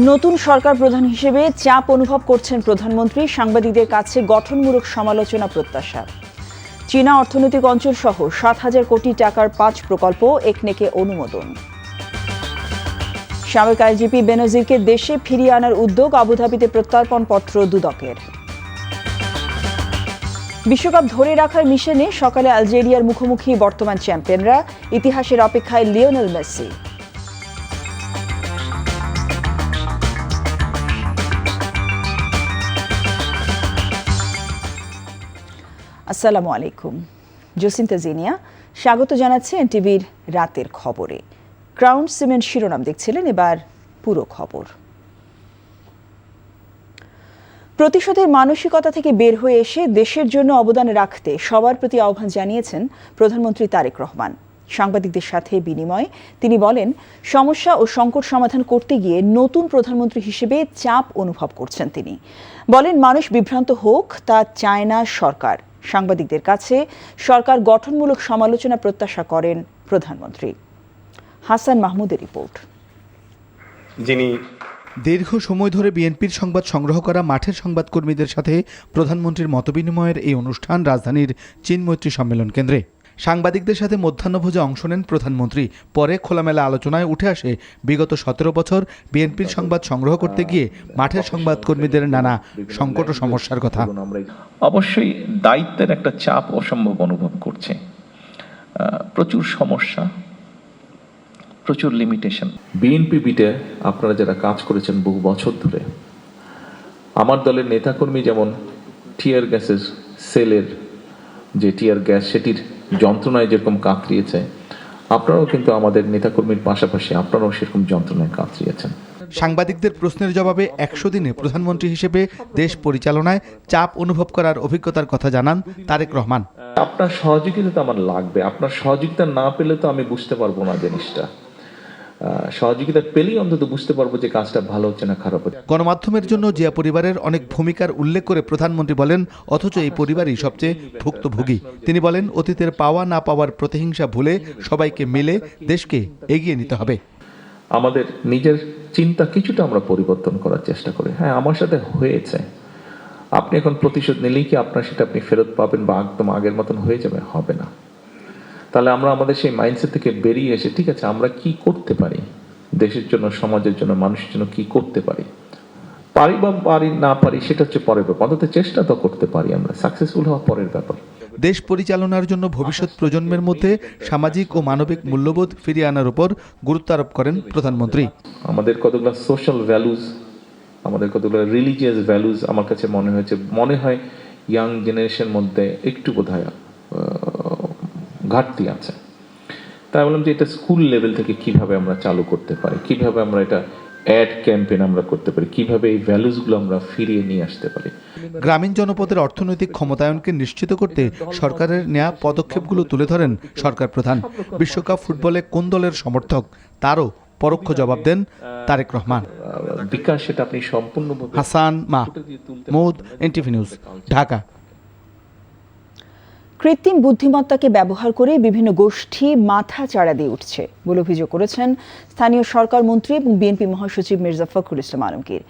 নতুন সরকার প্রধান হিসেবে চাপ অনুভব করছেন প্রধানমন্ত্রী। সাংবাদিকদের কাছে গঠনমূলক সমালোচনা প্রত্যাশা। চীনা অর্থনৈতিক অঞ্চল সহ ৭,০০০ কোটি টাকার ৫ প্রকল্প একনেকে অনুমোদন। সাবেক আইজিপি বেনজিরকে দেশে ফিরিয়ে আনার উদ্যোগ, আবুধাবিতে প্রত্যর্পণপত্র দুদকের। বিশ্বকাপ ধরে রাখার মিশনে সকালে আলজেরিয়ার মুখোমুখি বর্তমান চ্যাম্পিয়নরা। ইতিহাসের অপেক্ষায় লিওনেল মেসি। আসসালামু আলাইকুম, জসিন্তা জিনিয়া স্বাগত জানাচ্ছি এনটিভির রাতের খবরে। ক্রাউন সিমেন্ট শিরোনাম দেখছিলেন, এবার পুরো খবর। প্রতিশোধের মানসিকতা থেকে বের হয়ে এসে দেশের জন্য অবদান রাখতে সবার প্রতি আহ্বান জানিয়েছেন প্রধানমন্ত্রী তারেক রহমান। সাংবাদিকদের সাথে বিনিময়ে তিনি বলেন, সমস্যা ও সংকট সমাধান করতে গিয়ে নতুন প্রধানমন্ত্রী হিসেবে চাপ অনুভব করছেন তিনি। বলেন, মানুষ বিভ্রান্ত হোক তা চায় না সরকার। সাংবাদিকদের কাছে সরকার গঠনমূলক সমালোচনা প্রত্যাশা করেন প্রধানমন্ত্রী। হাসান মাহমুদের রিপোর্ট। যিনি দীর্ঘ সময় ধরে বিএনপির সংবাদ সংগ্রহ করা মাঠের সংবাদকর্মীদের সাথে প্রধানমন্ত্রীর মতবিনিময়ের এই অনুষ্ঠান রাজধানীর চীন মৈত্রী সম্মেলন কেন্দ্রে। সাংবাদিকদের সাথে মধ্যাহ্নভোজে অংশ নেন প্রধানমন্ত্রী। পরে খোলামেলা আলোচনায় উঠে আসে বিগত ১৭ বছর বিএনপির সংবাদ সংগ্রহ করতে গিয়ে মাঠের সংবাদকর্মীদের নানা সংকট ও সমস্যার কথা। অবশ্যই দায়িত্বের একটা চাপ অসম্ভব অনুভব করছে, প্রচুর সমস্যা, প্রচুর লিমিটেশন। বিএনপি বিটে আপনারা যারা কাজ করেছেন বহু বছর ধরে, আমার দলের নেতাকর্মী যেমন টিয়ার গ্যাসের সেলের যে টিয়ার গ্যাস সেটির যন্ত্রণায় যেরকম কাতরিয়েছে, আপনারাও কিন্তু আমাদের নেতাকর্মীর পাশাপাশি আপনারাও সেরকম যন্ত্রণায় কাতরিয়েছেন। সাংবাদিকদের প্রশ্নের জবাবে ১০০ দিনে প্রধানমন্ত্রী হিসেবে দেশ পরিচালনায় চাপ অনুভব করার অভিজ্ঞতার কথা জানান তারেক রহমান। আপনার সহযোগিতা তো আমার লাগবে, আপনার সহযোগিতা না পেলে তো আমি বুঝতে পারবো না জিনিসটা। সহযোগিতা পেলেই অন্তত বুঝতে পারবো যে কাজটা ভালো হচ্ছে না খারাপ হচ্ছে। গণমাধ্যমের জন্য জিয়া পরিবারের অনেক ভূমিকার উল্লেখ করে প্রধানমন্ত্রী বলেন, অথচ এই পরিবারই সবচেয়ে ভুক্তভোগী। তিনি বলেন, অতীতের পাওয়া না পাওয়ার প্রতিহিংসা ভুলে সবাইকে মিলে দেশকে এগিয়ে নিতে হবে। আমাদের নিজের চিন্তা কিছুটা আমরা পরিবর্তন করার চেষ্টা করি। হ্যাঁ, আমার সাথে হয়েছে। আপনি এখন প্রতিশোধ নিলেই কি আপনার সেটা আপনি ফেরত পাবেন বা একদম আগের মতন হয়ে যাবে? হবে না। তাহলে আমরা আমাদের সেই মাইন্ডসেট থেকে বেরিয়ে এসে ঠিক আছে, আমরা কি করতে পারি দেশের জন্য, সমাজের জন্য, মানুষের জন্য কি করতে পারি, পারি বা পারি না পারি সেটা হচ্ছে পরের ব্যাপার। অন্তত চেষ্টা তো করতে পারি, আমরা সাকসেসফুল হওয়া পরের ব্যাপার। দেশ পরিচালনার জন্য ভবিষ্যৎ প্রজন্মের মধ্যে সামাজিক ও মানবিক মূল্যবোধ ফিরিয়ে আনার উপর গুরুত্ব আরোপ করেন প্রধানমন্ত্রী। আমাদের কতগুলো সোশ্যাল ভ্যালুজ, আমাদের কতগুলো রিলিজিয়াস ভ্যালুজ আমার কাছে মনে হয় ইয়াং জেনারেশনের মধ্যে একটু বোধহয় ঘাটতি আছে। তাই বললাম যে এটা স্কুল লেভেল থেকে কিভাবে আমরা চালু করতে পারি, কিভাবে আমরা এটা অ্যাড ক্যাম্পেইন আমরা করতে পারি, কিভাবে এই ভ্যালুসগুলো আমরা ফিরিয়ে নিয়ে আসতে পারি। গ্রামীণ জনপদের অর্থনৈতিক ক্ষমতায়নকে নিশ্চিত করতে সরকারের নেওয়া পদক্ষেপগুলো তুলে ধরেন সরকার প্রধান। বিশ্বকাপ ফুটবলে কোন দলের সমর্থক তারও পরোক্ষ জবাব দেন তারেক রহমান। বিকাশ সেটা আপনি সম্পূর্ণ। Hasan Mahmud, NTV news, Dhaka. কৃত্রিম বুদ্ধিমত্তাকে ব্যবহার করে বিভিন্ন গোষ্ঠী মাথা চাড়া দিয়ে উঠছে বলে অভিযোগ করেছেন স্থানীয় সরকার মন্ত্রী এবং বিএনপি মহাসচিব মির্জা ফখরুল ইসলাম আলমগীর।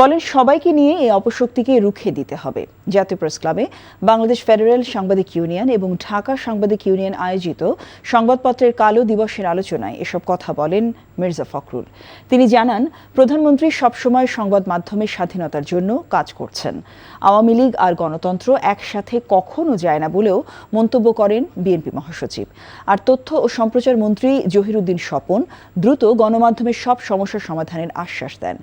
বলেন, সবাইকে নিয়ে এই অপশক্তিকে রুখে দিতে হবে। জাতীয় প্রেস ক্লাবে বাংলাদেশ ফেডারেল সাংবাদিক ইউনিয়ন এবং ঢাকা সাংবাদিক ইউনিয়ন আয়োজিত সংবাদপত্রের কালো দিবসের আলোচনায় এসব কথা বলেন মির্জা ফখরুল। তিনি জানান, প্রধানমন্ত্রী সবসময় সংবাদ মাধ্যমের স্বাধীনতার জন্য কাজ করছেন। আওয়ামী লীগ আর গণতন্ত্র একসাথে কখনো যায় না বলেও মন্তব্য করেন বিএনপি মহাসচিব। আর তথ্য ও সম্প্রচার মন্ত্রী জহিরুদ্দিন স্বপন দ্রুত গণমাধ্যমের সব সমস্যার সমাধানের আশ্বাস দেন।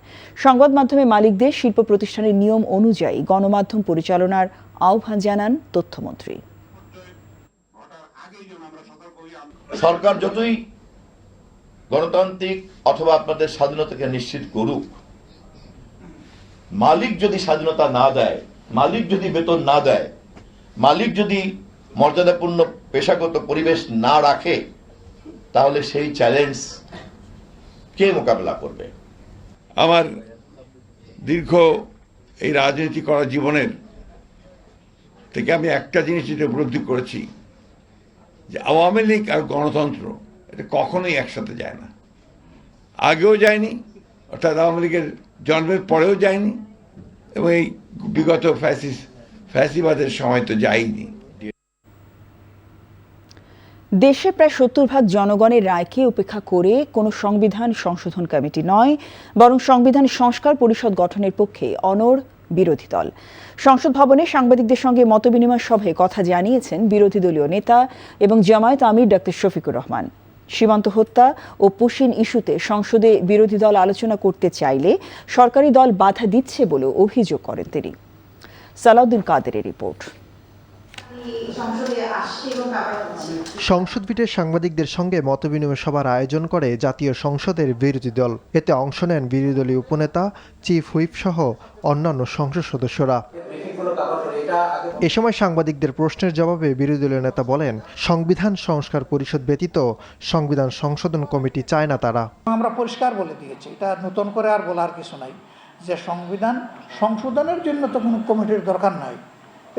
সংবাদ মাধ্যমে মালিকদের শিল্প প্রতিষ্ঠানের নিয়ম অনুযায়ী গণমাধ্যম পরিচালনার আহ্বান জানান তথ্যমন্ত্রী। সরকার যতই গণতান্ত্রিক অথবা আপনাদের স্বাধীনতাকে নিশ্চিত করুক, মালিক যদি স্বাধীনতা না দেয়, মালিক যদি বেতন না দেয়, মালিক যদি মর্যাদাপূর্ণ পেশাগত পরিবেশ না রাখে, তাহলে সেই চ্যালেঞ্জ কে মোকাবেলা করবে? আমার দীর্ঘ এই রাজনীতি করা জীবনের থেকে আমি একটা জিনিস যেটা উপলব্ধি করেছি, যে আওয়ামী লীগ আর গণতন্ত্র এটা কখনোই একসাথে যায় না, আগেও যায়নি। অর্থাৎ আওয়ামী লীগের জন্মের পরেও যায়নি এবং এই বিগত ফ্যাসিবাদের সময় তো যায়নি। দেশে প্রায় ৭০% জনগণের রায়কে উপেক্ষা করে কোনো সংবিধান সংশোধন কমিটি নয়, বরং সংবিধান সংস্কার পরিষদ গঠনের পক্ষে অনড় বিরোধী দল। সংসদ ভবনে সাংবাদিকদের সঙ্গে মতবিনিময় সভায় কথা জানিয়েছেন বিরোধী দলীয় নেতা এবং জামায়াত আমির ডক্টর শফিকুর রহমান। সীমান্ত হত্যা ও পুশিন ইস্যুতে সংসদে বিরোধী দল আলোচনা করতে চাইলে সরকারি দল বাধা দিচ্ছে বলেও অভিযোগ করেন তিনি। সালাউদ্দিন কাদেরের রিপোর্ট। সংসদ পিঠে সাংবাদিকদের সঙ্গে মতবিনিময় সভার আয়োজন করে জাতীয় সংসদের বিরোধী দল। এতে অংশ নেন বিরোধী দলীয় উপনেতা, চিফ হুইপ সহ অন্যান্য সংসদ সদস্যরা। এ সময় সাংবাদিকদের প্রশ্নের জবাবে বিরোধী দলীয় নেতা বলেন, সংবিধান সংস্কার পরিষদ ব্যতীত সংবিধান সংশোধন কমিটি চায় না তারা। আমরা পরিষ্কার বলে দিয়েছি, এটা নতুন করে আর বলার কিছু নাই, যে সংবিধান সংশোধনের জন্য তো কোনো কমিটির দরকার নাই।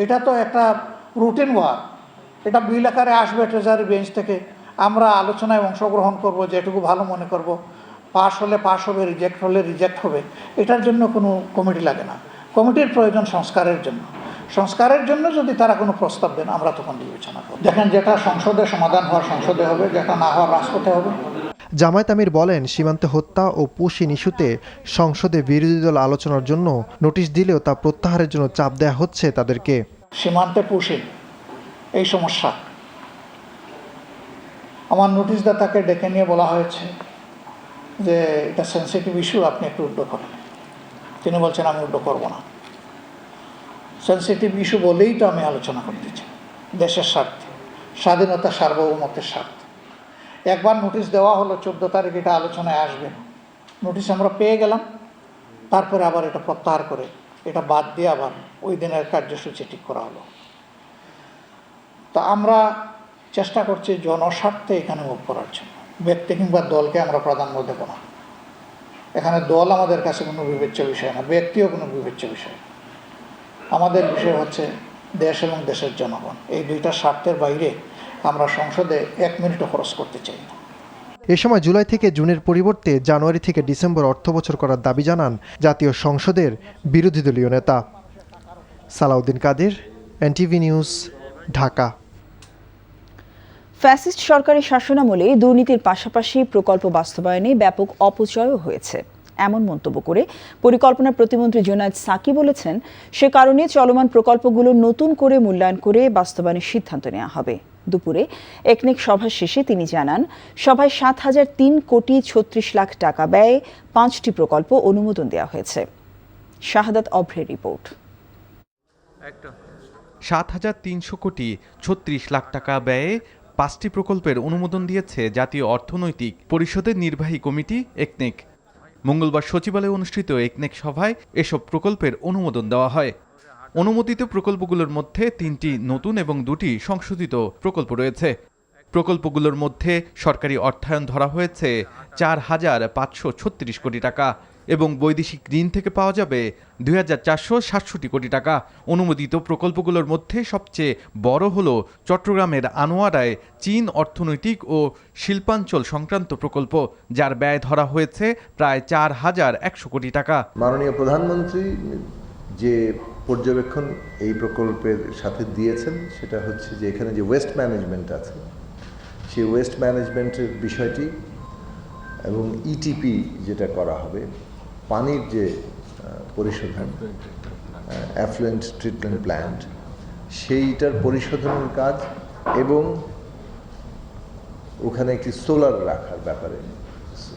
এটা তো একটা রুটিন ওয়ার্ক, এটা বিল আকারে আসবে ট্রেজারি বেঞ্চ থেকে, আমরা আলোচনায় অংশগ্রহণ করব, যেটুকু ভালো মনে করব, পাস হলে পাস হবে, রিজেক্ট হলে রিজেক্ট হবে। এটার জন্য কোনো কমিটি লাগে না। কমিটির প্রয়োজন সংস্কারের জন্য। সংস্কারের জন্য যদি তারা কোনো প্রস্তাব দেন, আমরা তখন বিবেচনা করব। দেখেন, যেটা সংসদে সমাধান হওয়ার সংসদে হবে, যেটা না হওয়ার রাজপথে হবে। জামায়াত আমির বলেন, সীমান্তে হত্যা ও পুশিন ইস্যুতে সংসদে বিরোধী দল আলোচনার জন্য নোটিশ দিলেও তা প্রত্যাহারের জন্য চাপ দেওয়া হচ্ছে তাদেরকে। সীমান্তে পুশিন এই সমস্যা, আমার নোটিশদাতাকে ডেকে নিয়ে বলা হয়েছে যে এটা সেন্সিটিভ ইস্যু, আপনি একটু উদ্যোগ করেন। তিনি বলছেন আমি উদ্যোগ করব না। সেন্সিটিভ ইস্যু বলেই তো আমি আলোচনা করতে চাই, দেশের স্বার্থে, স্বাধীনতা সার্বভৌমত্বের স্বার্থে। একবার নোটিশ দেওয়া হলো 14 তারিখ এটা আলোচনায় আসবে, নোটিশ আমরা পেয়ে গেলাম, তারপরে আবার এটা প্রত্যাহার করে এটা বাদ দিয়ে আবার ওই দিনের কার্যসূচি ঠিক করা হলো। তা আমরা চেষ্টা করছি জনস্বার্থে এখানে মুভ করার জন্য। ব্যক্তি কিংবা দলকে আমরা প্রাধান্য দেব না। এখানে দল আমাদের কাছে কোনো বিবেচ্য বিষয় না, ব্যক্তিও কোনো বিবেচ্য বিষয় না। আমাদের বিষয় হচ্ছে দেশ এবং দেশের জনগণ। এই দুইটা স্বার্থের বাইরে আমরা সংসদে 1 মিনিটও খরচ করতে চাই না। এ সময় জুলাই থেকে জুনের পরিবর্তে জানুয়ারি থেকে ডিসেম্বর অর্থবছর করার দাবি জানান জাতীয় সংসদের বিরোধী দলীয় নেতা। সালাউদ্দিন কাদের, এনটিভি নিউজ, ঢাকা। ফ্যাসিস্ট সরকারের শাসনামলে দুর্নীতির পাশাপাশি প্রকল্প বাস্তবায়নে ব্যাপক অপচয়ও হয়েছে, এমন মন্তব্য করে পরিকল্পনা প্রতিমন্ত্রী জুনায়েদ সাকি বলেছেন, সে কারণে চলমান প্রকল্পগুলো নতুন করে মূল্যায়ন করে বাস্তবায়নের সিদ্ধান্ত নেওয়া হবে। দুপুরে একনেক সভা শেষে তিনি জানান, সভায় 7,003 কোটি 36 লাখ টাকা ব্যয়ে 5টি প্রকল্প অনুমোদন দেওয়া হয়েছে। শাহাদাত অভ্রের রিপোর্ট। 7,300 কোটি 36 লাখ টাকা ব্যয়ে 5টি প্রকল্পের অনুমোদন দিয়েছে জাতীয় অর্থনৈতিক পরিষদের নির্বাহী কমিটি একনেক। মঙ্গলবার সচিবালয়ে অনুষ্ঠিত একনেক সভায় এসব প্রকল্পের অনুমোদন দেওয়া হয়। অনুমোদিত প্রকল্পগুলোর মধ্যে 3টি নতুন এবং 2টি সংশোধিত প্রকল্প রয়েছে। প্রকল্পগুলোর মধ্যে সরকারি অর্থায়ন ধরা হয়েছে 4,536 কোটি টাকা এবং বৈদেশিক ঋণ থেকে পাওয়া যাবে 2,467 কোটি টাকা। অনুমোদিত প্রকল্পগুলোর মধ্যে সবচেয়ে বড় হল চট্টগ্রামের আনোয়ারায় চীন অর্থনৈতিক ও শিল্পাঞ্চল সংক্রান্ত প্রকল্প, যার ব্যয় ধরা হয়েছে প্রায় 4,100 কোটি টাকা। মাননীয় প্রধানমন্ত্রী যে পর্যবেক্ষণ এই প্রকল্পের সাথে দিয়েছেন সেটা হচ্ছে যে এখানে যে ওয়েস্ট ম্যানেজমেন্ট আছে, সেই ওয়েস্ট ম্যানেজমেন্টের বিষয়টি এবং ইটিপি যেটা করা হবে, পানির যে পরিশোধন, অ্যাফ্লুয়েন্ট ট্রিটমেন্ট প্ল্যান্ট, সেইটার পরিশোধনের কাজ এবং ওখানে একটি সোলার রাখার ব্যাপারে,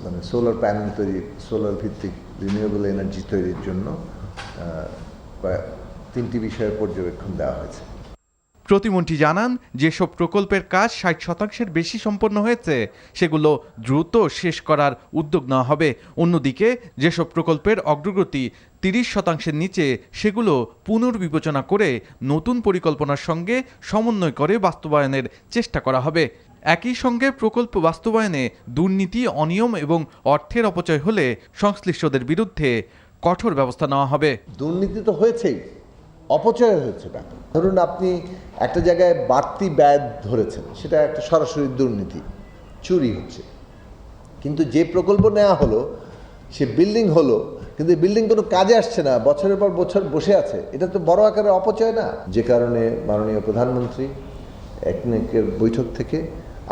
মানে সোলার প্যানেল তৈরি, সোলার ভিত্তিক রিনিউয়েবল এনার্জি তৈরির জন্য 3টি বিষয়ের পর্যবেক্ষণ দেওয়া হয়েছে। প্রতিমন্ত্রী জানান, যেসব প্রকল্পের কাজ 60% বেশি সম্পন্ন হয়েছে সেগুলো দ্রুত শেষ করার উদ্যোগ নেওয়া হবে। অন্যদিকে যেসব প্রকল্পের অগ্রগতি 30% নিচে সেগুলো পুনর্বিবেচনা করে নতুন পরিকল্পনার সঙ্গে সমন্বয় করে বাস্তবায়নের চেষ্টা করা হবে। একই সঙ্গে প্রকল্প বাস্তবায়নে দুর্নীতি, অনিয়ম এবং অর্থের অপচয় হলে সংশ্লিষ্টদের বিরুদ্ধে কঠোর ব্যবস্থা নেওয়া হবে। দুর্নীতি তো হয়েছেই, অপচয় হয়েছে ব্যাপার। ধরুন আপনি একটা জায়গায় বাড়তি ব্যয় ধরেছেন, সেটা একটা সরাসরি দুর্নীতি, চুরি হচ্ছে। কিন্তু যে প্রকল্প নেওয়া হলো, সে বিল্ডিং হলো, কিন্তু এই বিল্ডিং কোনো কাজে আসছে না, বছরের পর বছর বসে আছে, এটা তো বড় আকারের অপচয় না? যে কারণে মাননীয় প্রধানমন্ত্রী একনেকের বৈঠক থেকে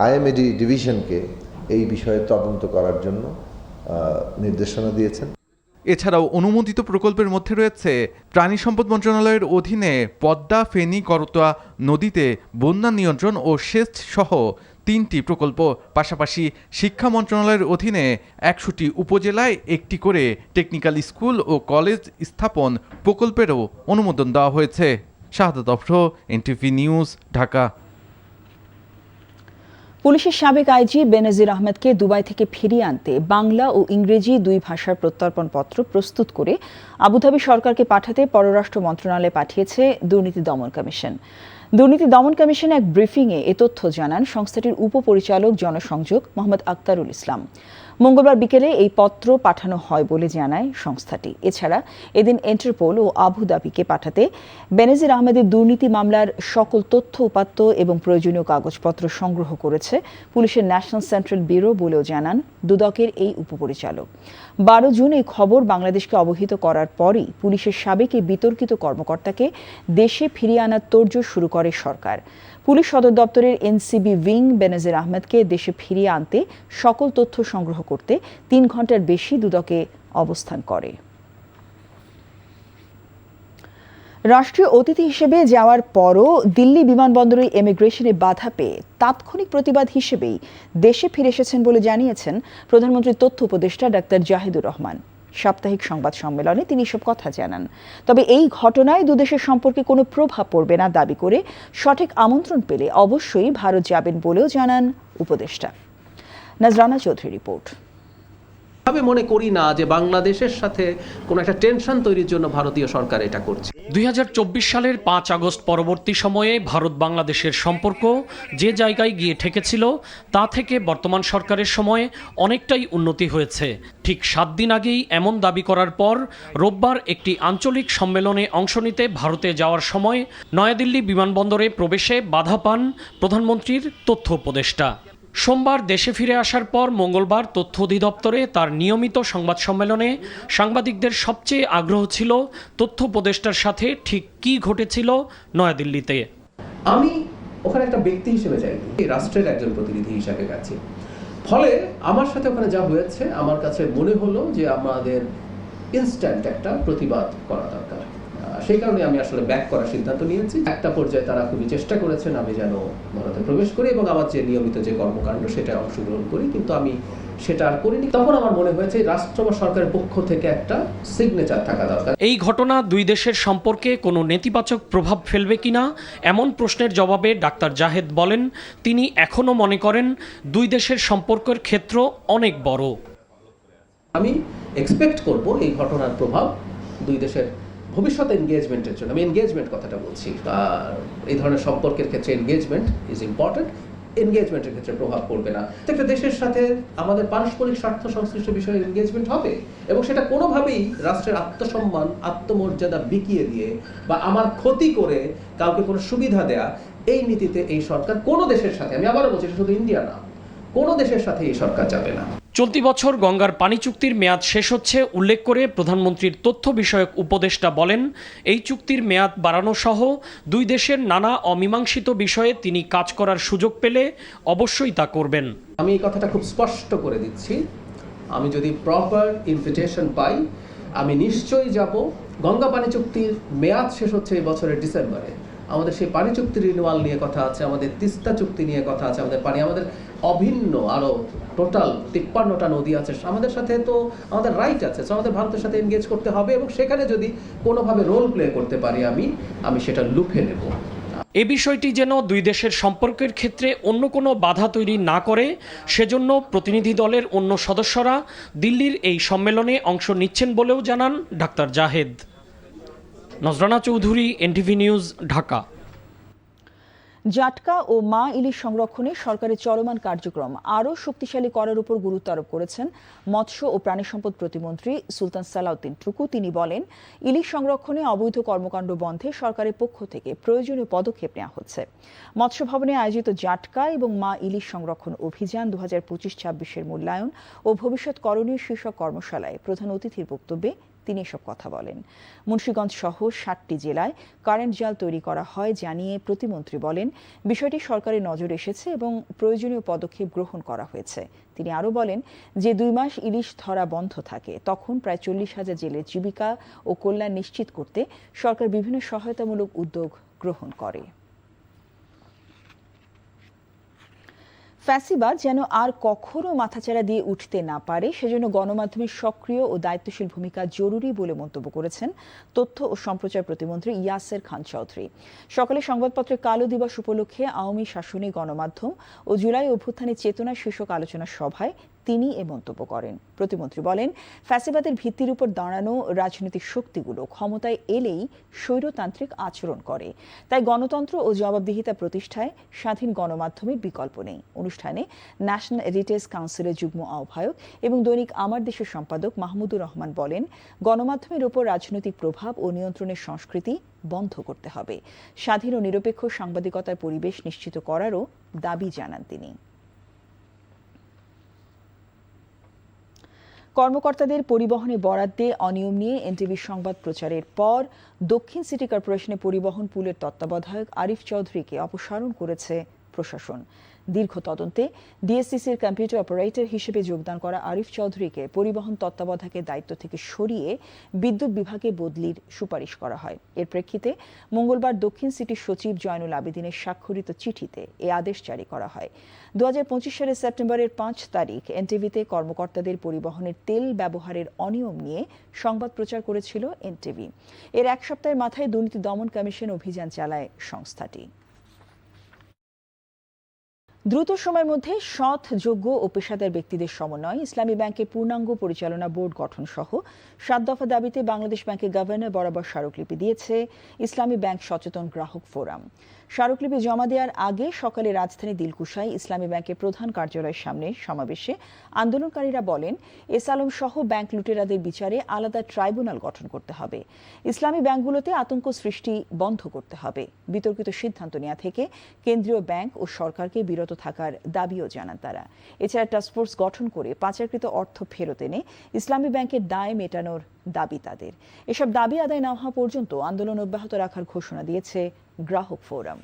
আইএমএডি ডিভিশনকে এই বিষয়ে তদন্ত করার জন্য নির্দেশনা দিয়েছেন। এছাড়াও অনুমোদিত প্রকল্পের মধ্যে রয়েছে প্রাণী সম্পদ মন্ত্রণালয়ের অধীনে পদ্মা, ফেনী, করতোয়া নদীতে বন্যা নিয়ন্ত্রণ ও সেচ সহ 3টি প্রকল্প। পাশাপাশি শিক্ষা মন্ত্রণালয়ের অধীনে 100টি উপজেলায় 1টি করে টেকনিক্যাল স্কুল ও কলেজ স্থাপন প্রকল্পেরও অনুমোদন দেওয়া হয়েছে। শাহাদাত অফরো, এনটিভি নিউজ, ঢাকা। পুলিশের সাবেক আইজি বেনজির আহমেদকে দুবাই থেকে ফিরিয়ে আনতে বাংলা ও ইংরেজি 2 ভাষার প্রত্যর্পণপত্র প্রস্তুত করে আবুধাবি সরকারকে পাঠাতে পররাষ্ট্র মন্ত্রণালয়ে পাঠিয়েছে দুর্নীতি দমন কমিশন। দুর্নীতি দমন কমিশন এক ব্রিফিংয়ে এ তথ্য জানান সংস্থাটির উপপরিচালক জনসংযোগ মোহাম্মদ আক্তারুল ইসলাম। মঙ্গলবার বিকেলে এই পত্র পাঠানো হয় বলে জানায় সংস্থাটি। এছাড়া এদিন ইন্টারপোল ও আবুধাবিকে পাঠাতে বেনজির আহমেদের দুর্নীতি মামলার সকল তথ্য উপাত্ত এবং প্রয়োজনীয় কাগজপত্র সংগ্রহ করেছে পুলিশের ন্যাশনাল সেন্ট্রাল ব্যুরো বলেও জানান দুদকের এই উপপরিচালক। 12 জুন এই খবর বাংলাদেশকে অবহিত করার পরই পুলিশের সাবেক এই বিতর্কিত কর্মকর্তাকে দেশে ফিরিয়ে আনার তোড়জোড় শুরু করে সরকার। পুলিশ সদর দপ্তরের এনসিবি উইং বেনজির আহমেদকে দেশে ফিরিয়ে আনতে সকল তথ্য সংগ্রহ করতে 3 ঘন্টার বেশি দুদকে অবস্থান করে। রাষ্ট্রীয় অতিথি হিসেবে যাওয়ার পরও দিল্লি বিমানবন্দরে ইমিগ্রেশনে বাধা পেয়ে তাৎক্ষণিক প্রতিবাদ হিসেবেই দেশে ফিরে এসেছেন বলে জানিয়েছেন প্রধানমন্ত্রীর তথ্য উপদেষ্টা ডাক্তার জাহিদুর রহমান। সাপ্তাহিক সংবাদ সম্মেলনে তিনি এসব কথা জানান। তবে এই ঘটনায় দুদেশের সম্পর্কে কোনো প্রভাব পড়বে না দাবি করে সঠিক আমন্ত্রণ পেলে অবশ্যই ভারত যাবেন বলেও জানান উপদেষ্টা। নাজরানা চৌধুরী রিপোর্ট। আমি মনে করি না যে বাংলাদেশের সাথে কোনো একটা টেনশন তৈরির জন্য ভারতীয় সরকার এটা করছে। 2024 সালের 5 আগস্ট পরবর্তী সময়ে ভারত বাংলাদেশের সম্পর্ক যে জায়গায় গিয়ে ঠেকেছিল তা থেকে বর্তমান সরকারের সময়ে অনেকটাই উন্নতি হয়েছে। ঠিক 7 দিন আগেই এমন দাবি করার পর রোববার একটি আঞ্চলিক সম্মেলনে অংশ নিতে ভারতে যাওয়ার সময় নয়াদিল্লি বিমানবন্দরে প্রবেশে বাধা পান প্রধানমন্ত্রীর তথ্য উপদেষ্টা। সোমবার দেশে ফিরে আসার পর মঙ্গলবার তথ্য অধিদপ্তরে তার নিয়মিত সংবাদ সম্মেলনে সাংবাদিকদের সবচেয়ে আগ্রহ ছিল তথ্য উপদেষ্টার সাথে ঠিক কী ঘটেছিল নয়াদিল্লিতে। আমি ওখানে একটা ব্যক্তি হিসেবে যাইনি, রাষ্ট্রের একজন প্রতিনিধি হিসেবে গেছি। ফলে আমার সাথে ওখানে যা হয়েছে আমার কাছে মনে হলো যে আমাদের ইনস্ট্যান্ট একটা প্রতিবাদ করা দরকার। সেই কারণে আমি আসলে ব্যাক করার সিদ্ধান্ত নিয়েছি। একটা পর্যায়ে তারা খুবই চেষ্টা করেছেন আমি যেন ভারতে প্রবেশ করি এবং আমার যে নিয়মিত যে কর্মকাণ্ড সেটা অংশগ্রহণ করি, কিন্তু আমি সেটা আর করিনি। তখন আমার মনে হয়েছে রাষ্ট্র বা সরকারের পক্ষ থেকে একটা সিগনেচার থাকা দরকার। এই ঘটনা দুই দেশের সম্পর্কে কোনো নেতিবাচক প্রভাব ফেলবে কিনা এমন প্রশ্নের জবাবে ডাক্তার জাহেদ বলেন, তিনি এখনো মনে করেন দুই দেশের সম্পর্কের ক্ষেত্র অনেক বড়। আমি এক্সপেক্ট করব এই ঘটনার প্রভাব দুই দেশের ভবিষ্যৎ এনগেজমেন্টের জন্য, আমি এনগেজমেন্ট কথাটা বলছি, এই ধরনের সম্পর্কের ক্ষেত্রে এনগেজমেন্ট ইজ ইম্পর্টেন্ট, এনগেজমেন্টের ক্ষেত্রে প্রভাব পড়বে না। একটা দেশের সাথে আমাদের পারস্পরিক স্বার্থ সংশ্লিষ্ট বিষয়ে এনগেজমেন্ট হবে এবং সেটা কোনোভাবেই রাষ্ট্রের আত্মসম্মান আত্মমর্যাদা বিকিয়ে দিয়ে বা আমার ক্ষতি করে কাউকে কোনো সুবিধা দেয়া, এই নীতিতে এই সরকার কোনো দেশের সাথে, আমি আবারও বলছি শুধু ইন্ডিয়া না, কোনো দেশের সাথে এই সরকার যাবে না। চলতি বছর গঙ্গার পানি চুক্তির মেয়াদ শেষ হচ্ছে উল্লেখ করে প্রধানমন্ত্রীর তথ্য বিষয়ক উপদেষ্টা বলেন, এই চুক্তির মেয়াদ বাড়ানো সহ দুই দেশের নানা অমীমাংসিত বিষয়ে তিনি কাজ করার সুযোগ পেলে অবশ্যই তা করবেন। আমি এই কথাটা খুব স্পষ্ট করে দিচ্ছি, আমি যদি প্রপার ইনভিটেশন পাই আমি নিশ্চয়ই যাব। গঙ্গা পানি চুক্তির মেয়াদ শেষ হচ্ছে এই বছরের ডিসেম্বরে। আমাদের সেই পানি চুক্তির রিনিউয়াল নিয়ে কথা আছে, আমাদের তিস্তা চুক্তি নিয়ে কথা আছে, আমাদের পানি, আমাদের অভিন্ন আরও টোটাল 53টা নদী আছে, আমাদের সাথে তো আমাদের রাইট আছে, আমাদের ভারতের সাথে এনগেজ করতে হবে এবং সেখানে যদি কোনোভাবে রোল প্লে করতে পারি আমি সেটা লুফে নেব। এ বিষয়টি যেন দুই দেশের সম্পর্কের ক্ষেত্রে অন্য কোনো বাধা তৈরি না করে সেজন্য প্রতিনিধি দলের অন্য সদস্যরা দিল্লির এই সম্মেলনে অংশ নিচ্ছেন বলেও জানান doctor Zahed. Nazrana Chowdhury, NTV news, Dhaka. জাটকা ও মা ইলিশ সংরক্ষণে সরকারের চলমান কার্যক্রম আরও শক্তিশালী করার উপর গুরুত্ব আরোপ করেছেন মৎস্য ও প্রাণী সম্পদ প্রতিমন্ত্রী সুলতান সালাউদ্দিন টুকু। তিনি বলেন, ইলিশ সংরক্ষণে অবৈধ কর্মকাণ্ড বন্ধে সরকারের পক্ষ থেকে প্রয়োজনীয় পদক্ষেপ নেওয়া হচ্ছে। মৎস্য ভবনে আয়োজিত জাটকা এবং মা ইলিশ সংরক্ষণ অভিযান 2025-26-এর মূল্যায়ন ও ভবিষ্যৎ করণীয় শীর্ষক কর্মশালায় প্রধান অতিথির বক্তব্যে তিনি এসব কথা বলেন। মুন্সিগঞ্জ সহ 7টি জেলায় কারেন্ট জাল তৈরি করা হয় জানিয়ে প্রতিমন্ত্রী বলেন, বিষয়টি সরকারের নজর এসেছে এবং প্রয়োজনীয় পদক্ষেপ গ্রহণ করা হয়েছে। তিনি আরও বলেন যে 2 মাস ইলিশ ধরা বন্ধ থাকে তখন প্রায় 40,000 জেলের জীবিকা ও কল্যাণ নিশ্চিত করতে সরকার বিভিন্ন সহায়তামূলক উদ্যোগ গ্রহণ করে। ফ্যাসিবাদ যেন আর কখনো মাথাচাড়া দিয়ে উঠতে না পারে সেজন্য গণমাধ্যমের সক্রিয় ও দায়িত্বশীল ভূমিকা জরুরি বলে মন্তব্য করেছেন তথ্য ও সম্প্রচার প্রতিমন্ত্রী ইয়াসের খান চৌধুরী। সকালে সংবাদপত্রে কালো দিবস উপলক্ষে আওয়ামী শাসনে গণমাধ্যম ও জুলাই অভ্যুত্থানের চেতনা শীর্ষক আলোচনা সভায় তিনি এ মন্তব্য করেন। প্রতিমন্ত্রী বলেন, ফ্যাসিবাদের ভিত্তির উপর দাঁড়ানো রাজনৈতিক শক্তিগুলো ক্ষমতায় এলেই স্বৈরতান্ত্রিক আচরণ করে। তাই গণতন্ত্র ও জবাবদিহিতা প্রতিষ্ঠায় স্বাধীন গণমাধ্যমের বিকল্প নেই। অনুষ্ঠানে ন্যাশনাল এডিটর্স কাউন্সিলের যুগ্ম আহ্বায়ক এবং দৈনিক আমার দেশের সম্পাদক মাহমুদুর রহমান বলেন, গণমাধ্যমের ওপর রাজনৈতিক প্রভাব ও নিয়ন্ত্রণের সংস্কৃতি বন্ধ করতে হবে। স্বাধীন ও নিরপেক্ষ সাংবাদিকতার পরিবেশ নিশ্চিত করারও দাবি জানান তিনি। কর্মকর্তাদের পরিবহনে বরাদ্দে অনিয়ম নিয়ে এনটিভি সংবাদ প্রচারের পর দক্ষিণ সিটি কর্পোরেশনের পরিবহন পুলের তত্ত্বাবধায়ক আরিফ চৌধুরীকে অপসারণ করেছে প্রশাসন। দীর্ঘ তদন্তে ডিএসসিসির কম্পিউটার অপারেটর হিসেবে যোগদান করা আরিফ চৌধুরীকে পরিবহন তত্ত্বাবধায়কের দায়িত্ব থেকে সরিয়ে বিদ্যুৎ বিভাগে বদলির সুপারিশ করা হয়। এর প্রেক্ষিতে মঙ্গলবার দক্ষিণ সিটির সচিব জয়নুল আবেদিনের স্বাক্ষরিত চিঠিতে এ আদেশ জারি করা হয়। 2025 সালের সেপ্টেম্বরের 5 তারিখ এনটিভিতে কর্মকর্তাদের পরিবহনের তেল ব্যবহারের অনিয়ম নিয়ে সংবাদ প্রচার করেছিল এনটিভি। এর এক সপ্তাহের মাথায় দুর্নীতি দমন কমিশন অভিযান চালায় সংস্থাটি। দ্রুত সময়ের মধ্যে সৎ, যোগ্য ও পেশাদার ব্যক্তিদের সমন্বয় ইসলামী ব্যাংকের পূর্ণাঙ্গ পরিচালনা বোর্ড গঠন সহ 7 দফা দাবিতে বাংলাদেশ ব্যাংকের গভর্নর বরাবর স্মারকলিপি দিয়েছে ইসলামী ব্যাংক সচেতন গ্রাহক ফোরাম। স্মারকলিপি জমা দেওয়ার আগে সকালে রাজধানী দিলকুশায় ইসলামী ব্যাংকের প্রধান কার্যালয়ের সামনে সমাবেশে আন্দোলনকারীরা বলেন, এস আলম সহ ব্যাংক লুটেরাদের বিচারে আলাদা ট্রাইব্যুনাল গঠন করতে হবে। ইসলামী ব্যাংকগুলোতে আতঙ্ক সৃষ্টি বন্ধ করতে হবে। বিতর্কিত সিদ্ধান্ত নেওয়া থেকে কেন্দ্রীয় ব্যাংক ও সরকারকে বিরত থাকার দাবিও জানান তারা। এছাড়া টাস্কফোর্স গঠন করে পাচারকৃত অর্থ ফেরত এনে ইসলামী ব্যাংকের দায় মেটানোর দাবি তাদের। এসব দাবি আদায় না হওয়া পর্যন্ত আন্দোলন অব্যাহত রাখার ঘোষণা দিয়েছে গ্রাহক ফোরাম।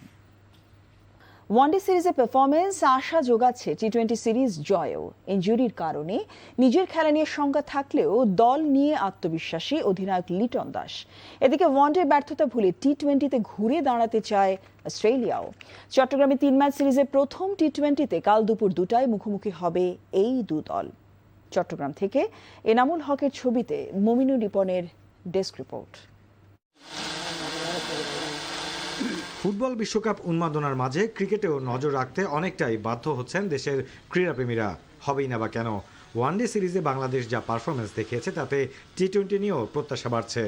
ওয়ানডে সিরিজে পারফরমেন্স আশা যোগাচ্ছে টি-20 সিরিজ জয়েও। ইনজুরির কারণে নিজের খেলা নিয়ে শঙ্কা থাকলেও দল নিয়ে আত্মবিশ্বাসী অধিনায়ক লিটন দাস। এদিকে ওয়ানডে ব্যর্থতা ভুলে টি-20তে ঘুরে দাঁড়াতে চায় অস্ট্রেলিয়াও। চট্টগ্রামে 3 ম্যাচ সিরিজের প্রথম টি-20তে কাল দুপুর 2টায় মুখোমুখি হবে এই দু দল। চট্টগ্রাম থেকে এনামুল হকের ছবিতে মমিনুর রিপনের ডেস্ক রিপোর্ট। ফুটবল বিশ্বকাপ উন্মাদনার মাঝে ক্রিকেটেও নজর রাখতে অনেকটাই বাধ্য হচ্ছেন দেশের ক্রীড়াপ্রেমীরা। হবেই না বা কেন, ওয়ানডে সিরিজে বাংলাদেশ যা পারফরমেন্স দেখিয়েছে তাতে টি-20 নিয়েও প্রত্যাশা বাড়ছে।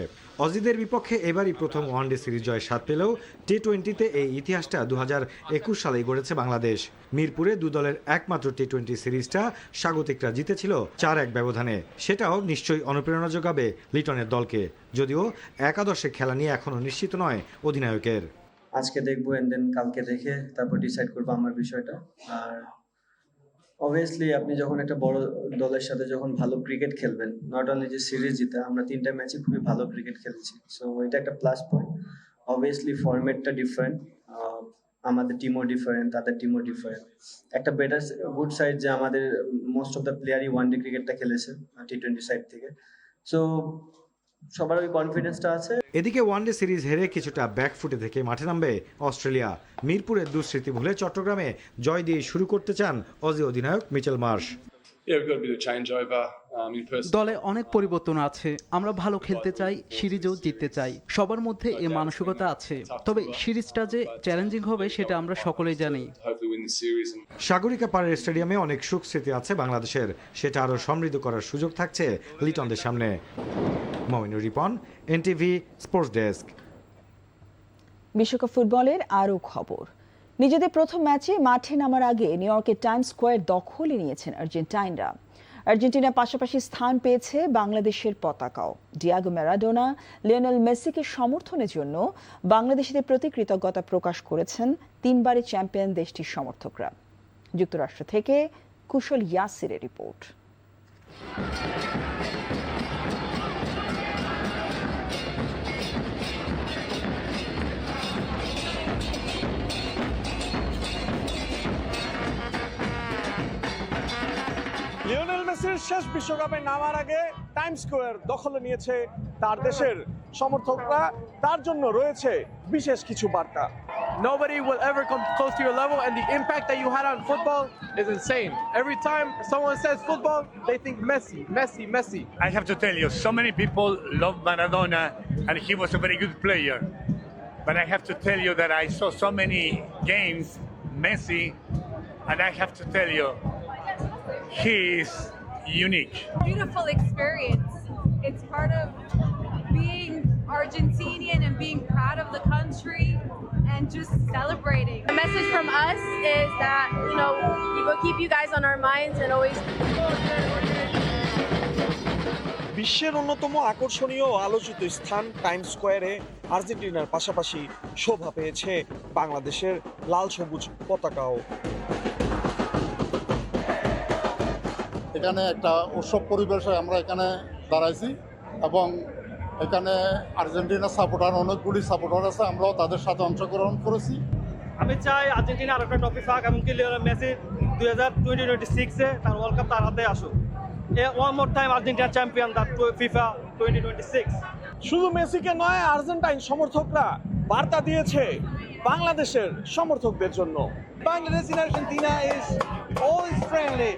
অজিদের বিপক্ষে এবারই প্রথম ওয়ানডে সিরিজ জয় স্বাদ পেলেও টি-20তে এই ইতিহাসটা 2021 সালেই গড়েছে বাংলাদেশ। মিরপুরে দু দলের একমাত্র টি-20 সিরিজটা স্বাগতিকরা জিতেছিল 4-1 ব্যবধানে। সেটাও নিশ্চয়ই অনুপ্রেরণা যোগাবে লিটনের দলকে, যদিও একাদশে খেলা নিয়ে এখনও নিশ্চিত নয় অধিনায়কের। আজকে দেখবো এন্ড দেন কালকে দেখে তারপর ডিসাইড করবো আমার বিষয়টা। আর অবভিয়াসলি আপনি যখন একটা বড় দলের সাথে যখন ভালো ক্রিকেট খেলবেন, নট অনলি যে সিরিজ জিতে, আমরা 3টা ম্যাচে খুবই ভালো ক্রিকেট খেলেছি, সো এটা একটা প্লাস পয়েন্ট। অবভিয়াসলি ফরম্যাটটা ডিফারেন্ট, আমাদের টিমও ডিফারেন্ট, তাদের টিমও ডিফারেন্ট। একটা বেটার গুড সাইড যে আমাদের মোস্ট অফ দ্য প্লেয়ারই ওয়ানডে ক্রিকেটটা খেলেছে টি-20 সাইড থেকে, সো সবার ওই কনফিডেন্সটা আছে। এদিকে ওয়ানডে সিরিজ হেরে কিছুটা ব্যাকফুটে থেকে মাঠে নামবে অস্ট্রেলিয়া। মিরপুরের দুঃস্মৃতি ভুলে চট্টগ্রামে জয় দিয়ে শুরু করতে চান অজি অধিনায়ক মিচেল মার্শ। দলে অনেক পরিবর্তন আছে, আমরা ভালো খেলতে চাই, সিরিজও জিততে চাই, সবার মধ্যে এই মানসিকতা আছে। তবে সিরিজটা যে চ্যালেঞ্জিং হবে সেটা আমরা সকলেই জানি। সাগরিকা পাড়ের স্টেডিয়ামে অনেক সুখ স্মৃতি আছে বাংলাদেশের, সেটা আরও সমৃদ্ধ করার সুযোগ থাকছে লিটনদের সামনে। Mominur Ripon, NTV sports desk. বিশ্বকাপ ফুটবলের আরও খবর। নিজেদের প্রথম ম্যাচে মাঠে নামার আগে নিউ ইয়র্কের টাইমস স্কোয়ার দখলে নিয়েছেন আর্জেন্টাইনরা। আর্জেন্টিনার পাশাপাশি স্থান পেয়েছে বাংলাদেশের পতাকাও। ডিয়াগো ম্যারাডোনা, লিওনেল মেসিকে সমর্থনের জন্য বাংলাদেশিদের প্রতি কৃতজ্ঞতা প্রকাশ করেছেন 3বারের চ্যাম্পিয়ন দেশটির সমর্থকরা। যুক্তরাষ্ট্র থেকে কুশল ইয়াসিরের রিপোর্ট। সর্বশেষ বিশ্বকাপে নামার আগে টাইমস স্কয়ার দখলে নিয়েছে তার দেশের সমর্থকরা, তার জন্য রয়েছে বিশেষ কিছু বার্তা। Nobody will ever come close to your level, and the impact that you had on football is insane. Every time someone says football, they think Messi, Messi, Messi. I have to tell you, so many people love Maradona, and he was a very good player. But I have to tell you that I saw so many games, Messi, and I have to tell you, he is unique. Beautiful experience. It's part of being Argentinian and being proud of the country and just celebrating. The message from us is that, we will keep you guys on our minds and always. বিশ্বের অন্যতম আকর্ষণীয় ও আলোচিত স্থান Times স্কয়ারে আর্জেন্টিনার পাশাপাশি শোভা পেয়েছে বাংলাদেশের লাল সবুজ পতাকাও। এখানে একটা উৎসব পরিবেশে আমরা এখানে দাঁড়াইছি এবং এখানে আর্জেন্টিনা সাপোর্টার অনেকগুলি সাপোর্টার আছে, আমরাও তাদের সাথে অংশগ্রহণ করেছি। আমি চাই আর্জেন্টিনা আর একটা ট্রফি পাক, এমনকি লিওনেল মেসি 2026-এ তার ওয়ার্ল্ড কাপ তার হাতে আসুক। One more time Argentina champion the FIFA 2026। শুধু মেসিকে নয়, আর্জেন্টাইন সমর্থকরা বার্তা দিয়েছে বাংলাদেশের সমর্থকদের জন্য। Bangladesh in Argentina is always friendly.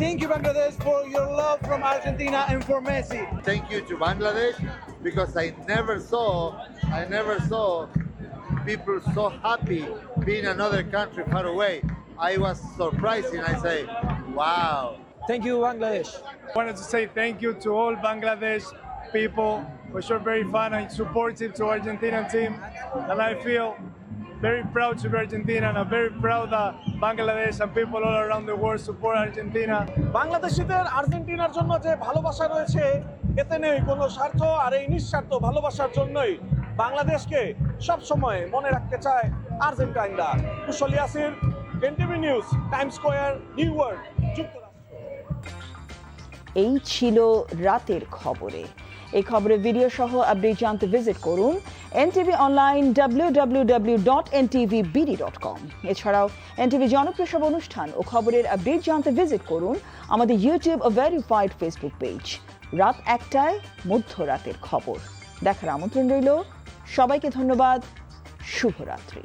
Thank you Bangladesh for your love from Argentina and for Messi. Thank you to Bangladesh because I never saw people so happy being another country far away. I was surprised and I say, wow. Thank you Bangladesh. I wanted to say thank you to all Bangladesh people, which are very fun and supportive to Argentinian team, and I feel very proud to be Argentina, and I'm very proud that Bangladesh and people all around the world support Argentina. বাংলাদেশিদের আর্জেন্টিনার জন্য যে ভালোবাসা রয়েছে এতে নেই কোনো স্বার্থ, আর এই নিঃস্বার্থ ভালোবাসার জন্যই বাংলাদেশকে সব সময় মনে রাখতে চায় আর্জেন্টাইনরা। Kushal Yasir, NTV news, Times Square, New York, যুক্তরাষ্ট্র। এই ছিল রাতের খবরে। এই খবরের ভিডিও সহ আপডেট জানতে ভিজিট করুন এনটিভি অনলাইন www.ntvbd.com। এছাড়াও এনটিভি জনপ্রিয় সব অনুষ্ঠান ও খবরের আপডেট জানতে ভিজিট করুন আমাদের ইউটিউব ও ভেরিফাইড ফেসবুক পেজ। রাত 1টায় মধ্যরাতের খবর দেখার আমন্ত্রণ রইল। সবাইকে ধন্যবাদ। শুভরাত্রি।